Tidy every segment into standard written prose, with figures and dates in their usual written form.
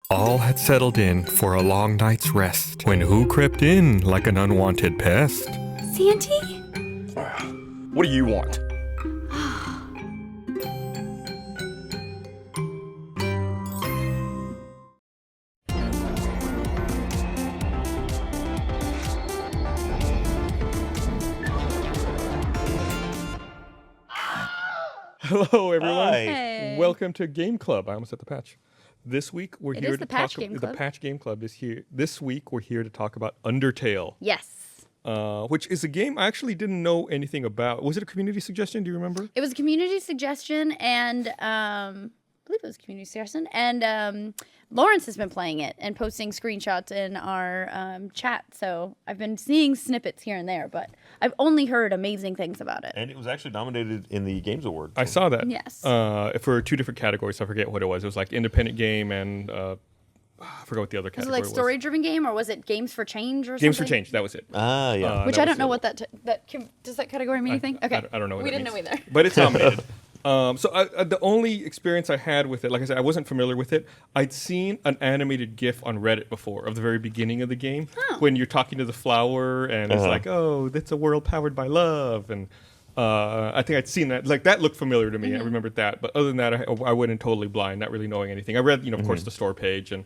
All had settled in for a long night's rest when who crept in like an unwanted pest? Santy? What do you want? Hello, everyone. Hi. Hey. Welcome to Game Club. I almost said the patch. This week we're It here is to the Patch talk. Game The Club. Patch Game Club is here. This week we're here to talk about Undertale, Yes. which is a game I actually didn't know anything about. Was it a community suggestion? Do you remember? It was a community suggestion, and I believe it was a community suggestion. And Lawrence has been playing it and posting screenshots in our chat. So I've been seeing snippets here and there, but I've only heard amazing things about it. And it was actually nominated in the Games Award. I saw that. Yes. For two different categories. I forget what it was. It was like independent game and I forgot what the other Was it category like story-driven game, or was it Games for Change or something? Games for Change. That was it. Ah, yeah. Which that I was don't know it. what does that category mean anything? Okay. I don't know what We that didn't know means. either. But it's nominated. The only experience I had with it, like I said, I wasn't familiar with it. I'd seen an animated GIF on Reddit before of the very beginning of the game when you're talking to the flower and it's like, oh, that's a world powered by love. And I think I'd seen that. Like, that looked familiar to me. I remembered that. But other than that, I went in totally blind, not really knowing anything. I read, of course, the store page, and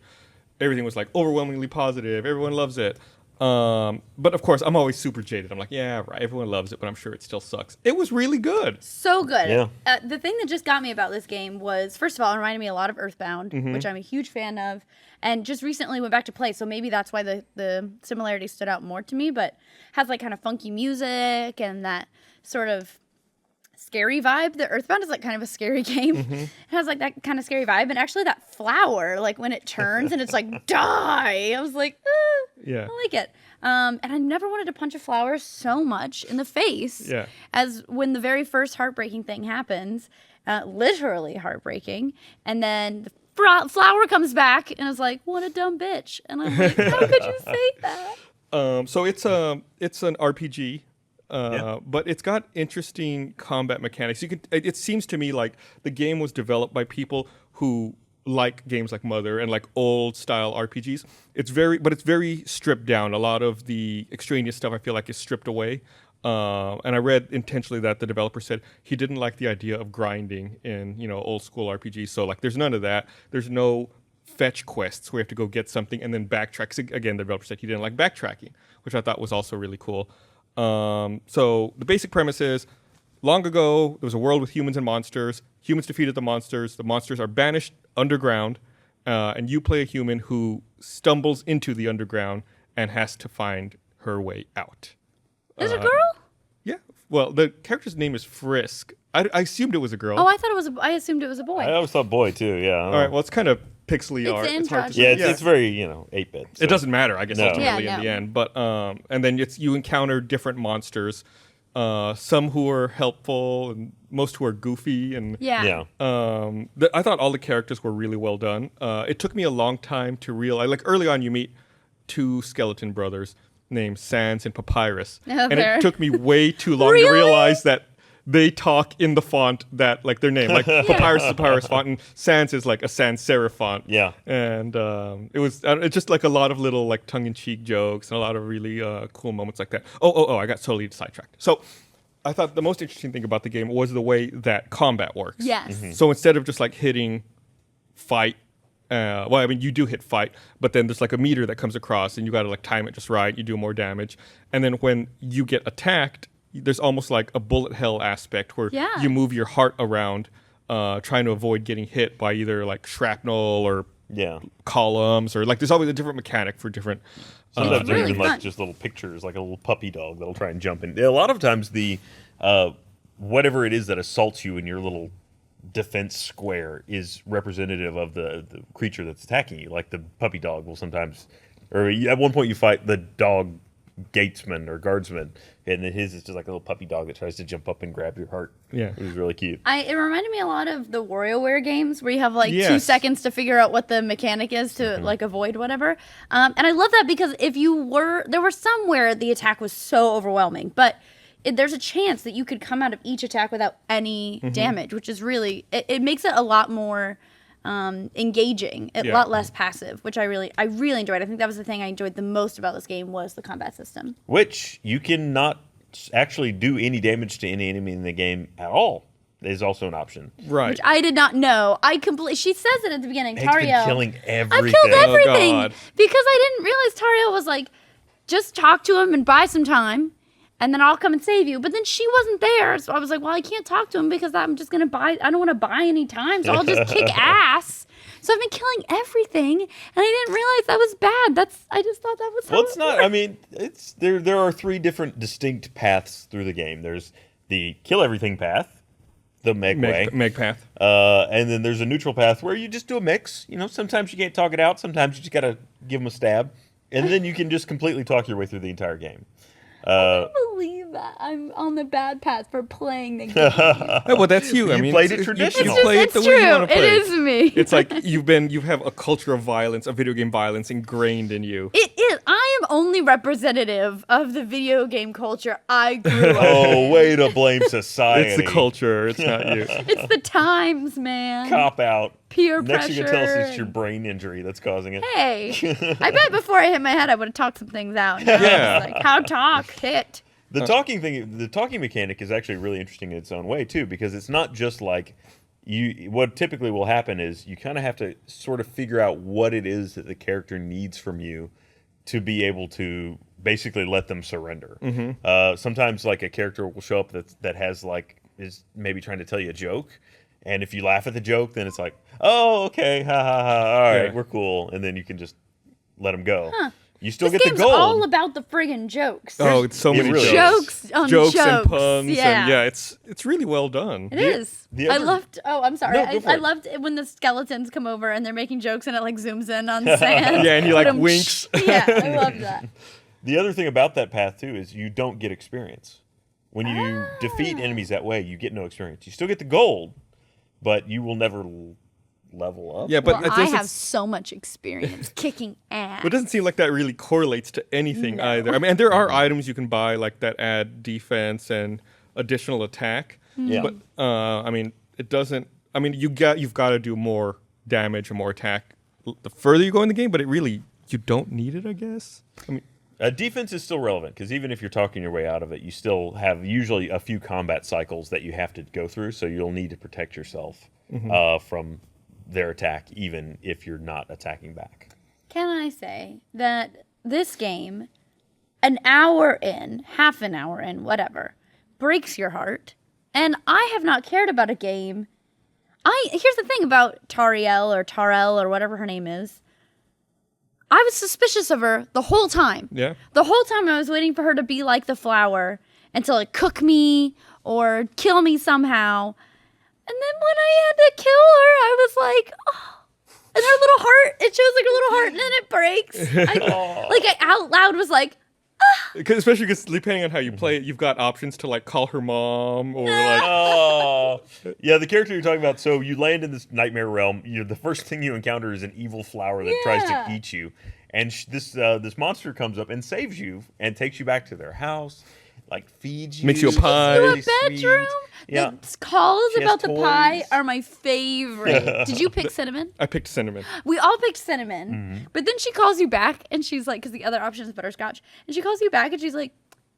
everything was like overwhelmingly positive. Everyone loves it. But of course, I'm always super jaded. I'm like, yeah, right. Everyone loves it, but I'm sure it still sucks. It was really good. So good. Yeah. The thing that just got me about this game was, first of all, it reminded me a lot of Earthbound, which I'm a huge fan of, and just recently went back to play, so maybe that's why the similarity stood out more to me, but has like kind of funky music and that sort of scary vibe. The Earthbound is like kind of a scary game. It has like that kind of scary vibe, and actually that flower, like when it turns and it's like, die! I was like, Yeah. I like it. And I never wanted to punch a flower so much in the face as when the very first heartbreaking thing happens, literally heartbreaking. And then the flower comes back and is like, what a dumb bitch. And I'm like, how could you say that? So it's an RPG. But it's got interesting combat mechanics. It seems to me like the game was developed by people who like games like Mother and like old style RPGs. It's very stripped down. A lot of the extraneous stuff I feel like is stripped away. And I read intentionally that the developer said he didn't like the idea of grinding in old school RPGs. So like there's none of that. There's no fetch quests where you have to go get something and then backtrack. 'Cause again, the developer said he didn't like backtracking, which I thought was also really cool. So the basic premise is, long ago, there was a world with humans and monsters. Humans defeated the monsters. The monsters are banished underground, and you play a human who stumbles into the underground and has to find her way out. Is it a girl? Yeah. Well, the character's name is Frisk. I assumed it was a girl. Oh, I assumed it was a boy. I always thought boy, too, yeah. All right. Well, it's kind of pixely It's art. It's hard to androgynous. say. Yeah, it's very, 8-bit. So. It doesn't matter, I guess, No. ultimately Yeah, in no. the end. But and then you encounter different monsters, some who are helpful and most who are goofy. And Yeah. I thought all the characters were really well done. It took me a long time to realize. Like early on, you meet two skeleton brothers named Sans and Papyrus, and fair. it took me way too long to Really? realize that they talk in the font that, like, their name. Like, Papyrus is a Papyrus font, and Sans is, like, a sans serif font. Yeah. And it's just, like, a lot of little, like, tongue-in-cheek jokes and a lot of really cool moments like that. Oh, I got totally sidetracked. So I thought the most interesting thing about the game was the way that combat works. Yes. So instead of just, like, hitting fight, you do hit fight, but then there's, like, a meter that comes across, and you got to, like, time it just right. You do more damage. And then when you get attacked, there's almost like a bullet hell aspect where you move your heart around, trying to avoid getting hit by either like shrapnel or columns, or like there's always a different mechanic for different. Sometimes they're really even fun. like just little pictures, like a little puppy dog that'll try and jump in. A lot of times the whatever it is that assaults you in your little defense square is representative of the creature that's attacking you. Like the puppy dog will sometimes, or at one point you fight the dog gatesman or guardsman, and then his is just like a little puppy dog that tries to jump up and grab your heart. Yeah. It was really cute. It reminded me a lot of the WarioWare games where you have like 2 Yes. seconds to figure out what the mechanic is to like avoid whatever. And I love that because there were some where the attack was so overwhelming, but there's a chance that you could come out of each attack without any damage, which is really, it makes it a lot more engaging, a lot less passive, which I really enjoyed. I think that was the thing I enjoyed the most about this game was the combat system. Which you cannot actually do any damage to any enemy in the game at all. Is also an option. Right. Which I did not know. She says it at the beginning. Meg's been Tariel. killing everything. I've killed everything God. because I didn't realize Tariel was like, just talk to him and buy some time, and then I'll come and save you. But then she wasn't there, so I was like, well, I can't talk to him because I'm just gonna buy. I don't want to buy any time, so I'll just kick ass. So I've been killing everything, and I didn't realize that was bad. I just thought that was. Well, it's not. I mean, it's there. There are 3 different distinct paths through the game. There's the kill everything path. The Meg way. Meg path. And then there's a neutral path where you just do a mix. You know, sometimes you can't talk it out. Sometimes you just got to give them a stab. And then you can just completely talk your way through the entire game. I can't believe that I'm on the bad path for playing the game. Yeah, well, that's you. I You mean, played it traditional. You play it the way you want to play. It is me. It's like you have a culture of violence, of video game violence ingrained in you. It is. I am only representative of the video game culture I grew up Oh, in. way to blame society. It's the culture. It's not you. It's the times, man. Cop out. Peer Next pressure. you can tell us it's your brain injury that's causing it. Hey, I bet before I hit my head, I would have talked some things out. Now Yeah. it's like, how talk, hit. The talking mechanic is actually really interesting in its own way too, because it's not just like what typically will happen is you kind of have to sort of figure out what it is that the character needs from you to be able to basically let them surrender. Sometimes like a character will show up that has like is maybe trying to tell you a joke, and if you laugh at the joke, then it's like, oh, okay, ha ha ha, all right, we're cool, and then you can just let them go. You still This get the game's gold. all about the friggin' jokes. Oh, it's so It many really is. jokes on jokes jokes. and puns. Yeah. And yeah, it's really well done. It is. the I other- loved. Oh, I'm sorry. No, go for I it. loved it when the skeletons come over and they're making jokes and it like zooms in on sand. Yeah, and he like Ba-dum, winks. Yeah, I love that. The other thing about that path too is you don't get experience. When you defeat enemies that way, you get no experience. You still get the gold, but you will never level up. Yeah, but Well, it I doesn't, have so much experience kicking ass. it doesn't seem like that really correlates to anything either. I mean, and there are items you can buy like that add defense and additional attack. Yeah. But I mean, it doesn't. I mean, you've got to do more damage and more attack the further you go in the game. But you don't need it, I guess. I mean, Defense is still relevant because even if you're talking your way out of it, you still have usually a few combat cycles that you have to go through. So you'll need to protect yourself from their attack, even if you're not attacking back. Can I say that this game, an hour in, half an hour in, whatever, breaks your heart? And I have not cared about a game. Here's the thing about Tariel or whatever her name is. I was suspicious of her the whole time. yeah. The whole time I was waiting for her to be like the flower and to like cook me or kill me somehow. And then when I had to kill her, I was like, oh. And her little heart, it shows like her little heart and then it breaks. I out loud was like, Especially because depending on how you play it, you've got options to like call her mom or like. Oh, yeah, the character you're talking about. So you land in this nightmare realm. The first thing you encounter is an evil flower that tries to Yeah. eat you, and this monster comes up and saves you and takes you back to their house, like feeds you, Makes you a pie. to a really sweet. bedroom. Yeah. The calls She has about the pie toys. are my favorite. Did you pick cinnamon? I picked cinnamon. We all picked cinnamon, Mm-hmm. but then she calls you back and she's like, because the other option is butterscotch, and she calls you back and she's like,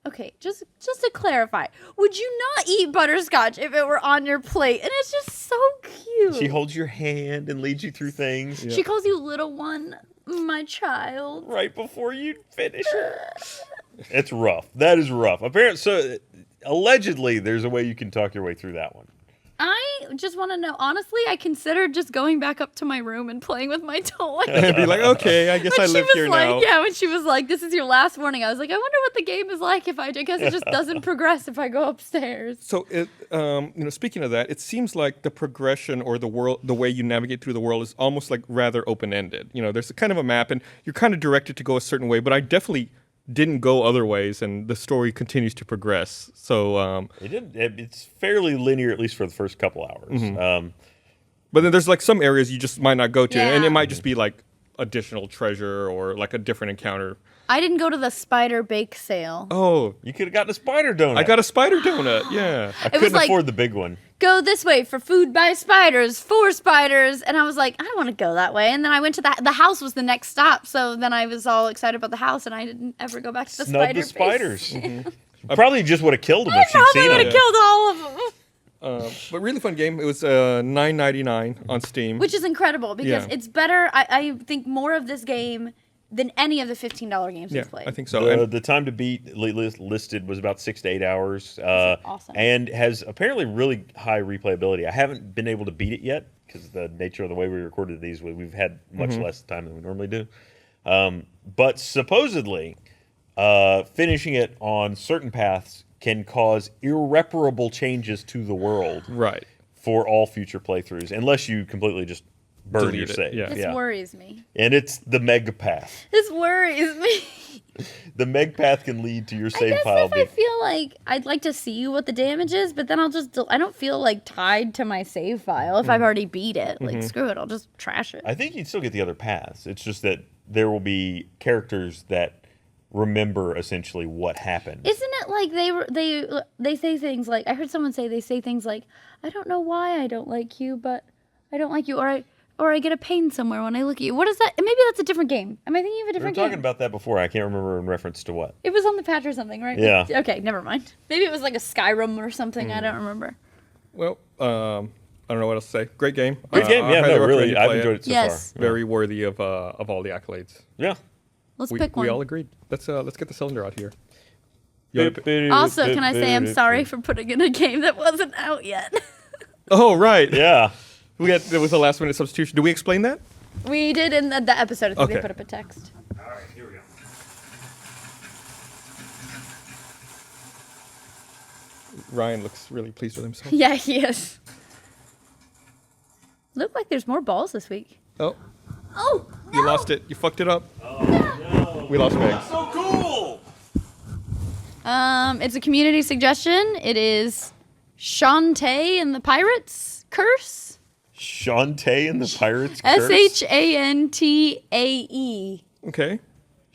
okay, just to clarify, would you not eat butterscotch if it were on your plate? And it's just so cute. She holds your hand and leads you through things She calls you little one, my child. right before you finish it. It's rough. That is rough. Apparently, so allegedly, there's a way you can talk your way through that one. I just want to know, honestly, I considered just going back up to my room and playing with my toy. And be like, okay, I guess I live here now. Yeah, when she was like, this is your last warning, I was like, I wonder what the game is like if I guess it just doesn't progress if I go upstairs. So, speaking of that, it seems like the progression or the way you navigate through the world is almost like rather open-ended. There's a kind of a map, and you're kind of directed to go a certain way. But I definitely didn't go other ways, and the story continues to progress. So, It's fairly linear, at least for the first couple hours. but then there's like some areas you just might not go to, and Yeah. it might just be like additional treasure or like a different encounter. I didn't go to the spider bake sale. Oh, You could have gotten a spider donut. I got a spider donut. Yeah. I was couldn't like- afford the big one. Go this way for food by spiders, for spiders. And I was like, I don't want to go that way. And then I went to the house was the next stop. So then I was all excited about the house and I didn't ever go back to the Snub spider the spiders. base. Probably just would have killed them if she'd Probably seen would them. have killed all of them. But really fun game. It was $9.99 on Steam. Which is incredible because Yeah. it's better. I think more of this game than any of the $15 games yeah, we've played. I think so. The time to beat listed was about 6 to 8 hours. awesome. And has apparently really high replayability. I haven't been able to beat it yet because the nature of the way we recorded these, we've had much less time than we normally do. But supposedly, finishing it on certain paths can cause irreparable changes to the world right. for all future playthroughs, unless you completely just burn Delete your it, save. yeah. This worries me. And it's the meg path. This worries me. The meg path can lead to your I save guess file if I feel like I'd like to see what the damage is, but then I don't feel like tied to my save file if I've already beat it. Like screw it, I'll just trash it. I think you'd still get the other paths. It's just that there will be characters that remember essentially what happened. Isn't it like they say things like, I heard someone say, they say things like, I don't know why I don't like you, but I don't like you, or I get a pain somewhere when I look at you. What is that? Maybe that's a different game. Am I thinking of a We were different talking game? about that before. I can't remember in reference to what. It was on the patch or something, right? Yeah. Okay, never mind. Maybe it was like a Skyrim or something. I don't remember. Well, I don't know what else to say. Great game. Great game. I Yeah, highly no, recommend really. you I've play enjoyed it so Yes. far. Very worthy of all the accolades. Yeah. Let's We, pick one. we all agreed. Let's get the cylinder out here. You wanna pi- Also, can I say I'm sorry for putting in a game that wasn't out yet? Oh, right. Yeah. There was a last minute substitution. Do we explain that? We did in the episode. I think Okay. they put up a text. All right, here we go. Ryan looks really pleased with himself. Yeah, he is. Look like there's more balls this week. Oh, Oh, you lost it. You fucked it up. We lost Meg. So cool. It's a community suggestion. It is Shantae and the Pirates Curse. Shantae and the Pirates Curse. Shantae. Okay.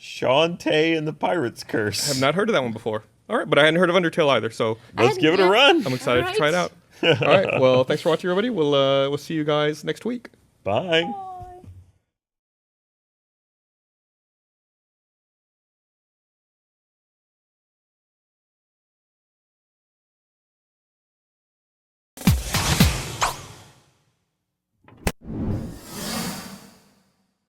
Shantae and the Pirates Curse. I've not heard of that one before. All right, but I hadn't heard of Undertale either, so Let's give it a run. I'm excited to try it out. All right. Well, thanks for watching, everybody. We'll see you guys next week. Bye.